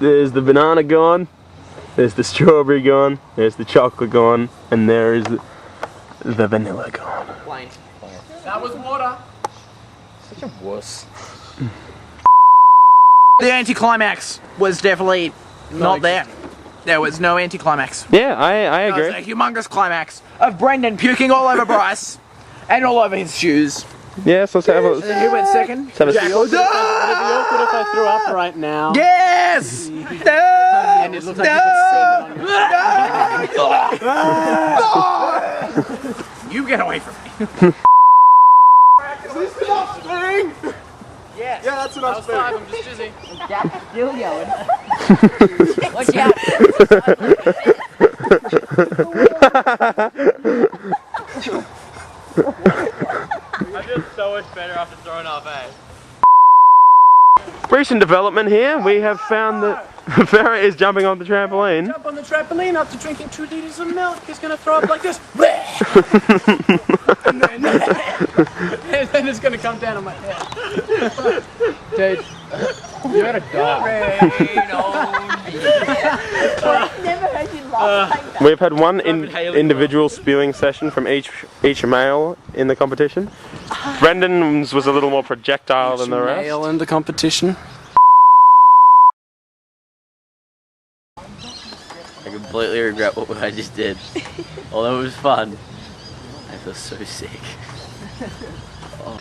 There's the banana gone, there's the strawberry gone, there's the chocolate gone, and there is the vanilla gone. Plain. That was water. Such a wuss. The anticlimax was definitely not there. There was no anticlimax. Yeah, I agree. It was a humongous climax of Brendan puking all over Bryce and all over his shoes. Yes, let's have a... And then who went second? Let's have a... Jack. Would it be awkward if I threw up right now? Yes! And it looks like You get away from me. Is this enough thing? Yes. Yeah, that's enough thing. I'm just dizzy. Jack's still yelling. Watch out. I feel so much better after throwing up, eh? Recent development here, we have found that Ferrar is jumping on the trampoline. Jump on the trampoline after drinking 2 liters of milk. He's gonna throw up like this. and then it's gonna come down on my head. Dude, you're gonna die. I've never heard you laugh like that. We've had one individual spewing session from each male in the competition. Brendan's was a little more projectile than the rest. Male in the competition. I completely regret what I just did. Although it was fun, I feel so sick.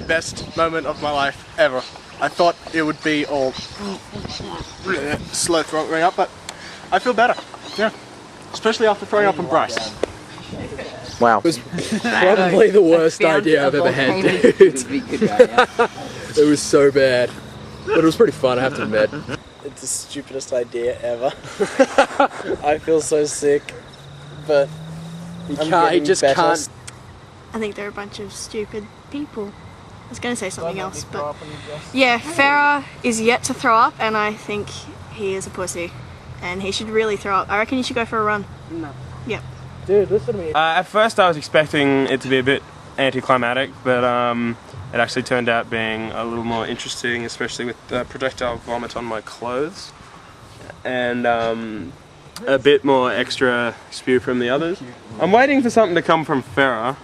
Best moment of my life ever. I thought it would be all slow throwing up, but I feel better. Yeah. Especially after throwing up on Bryce. Wow. It was probably the worst idea I've ever had, dude. It was so bad. But it was pretty fun, I have to admit. It's the stupidest idea ever. I feel so sick, but You just can't. I think they're a bunch of stupid people. I was going to say something else, but yeah, Ferrar is yet to throw up, and I think he is a pussy, and he should really throw up. I reckon you should go for a run. No. Yep. Dude, listen to me. At first I was expecting it to be a bit anticlimactic, but it actually turned out being a little more interesting, especially with projectile vomit on my clothes, and a bit more extra spew from the others. I'm waiting for something to come from Ferrar.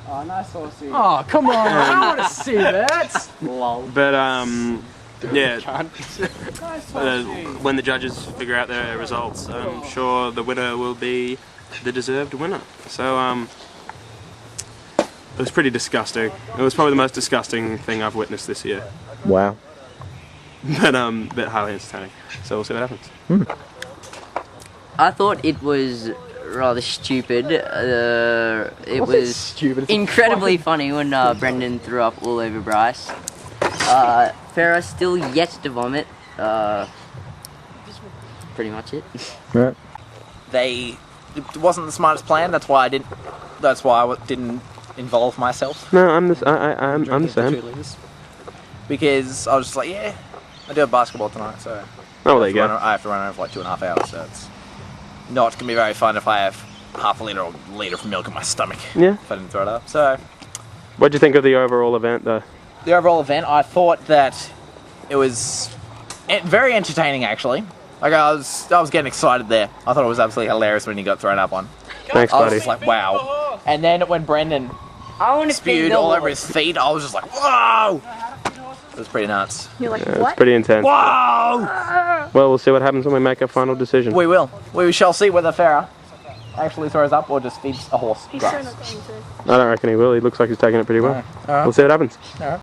Oh, nice horsey. Oh, come on, I don't want to see that. But yeah, when the judges figure out their results, I'm sure the winner will be the deserved winner. So it was pretty disgusting. It was probably the most disgusting thing I've witnessed this year. Wow. But highly entertaining. So we'll see what happens. I thought it was rather stupid. It was stupid? incredibly funny when Brendan threw up all over Bryce. Ferrar still yet to vomit. Pretty much it. Right. It wasn't the smartest plan. That's why I didn't involve myself. No, I'm the same. Because I was just like, yeah, I do have basketball tonight, so Oh, there you go. I have to run over for like 2.5 hours. So it's not gonna be very fun if I have half a liter or a liter of milk in my stomach. Yeah. If I didn't throw it up. So What do you think of the overall event, though? the overall event, I thought that it was very entertaining, actually. Like I was getting excited there. I thought it was absolutely hilarious when he got thrown up on. Thanks, I was buddy. just like, wow. And then when Brendan I want to spewed all over his feet, I was just like, whoa! It was pretty nuts. You're like, Yeah, it's what? pretty intense. Whoa! Well, we'll see what happens when we make our final decision. We will. We shall see whether Ferrar actually throws up or just feeds a horse He's so grass. not going to. I don't reckon he will. He looks like he's taking it pretty well. Alright. We'll see what happens. Alright.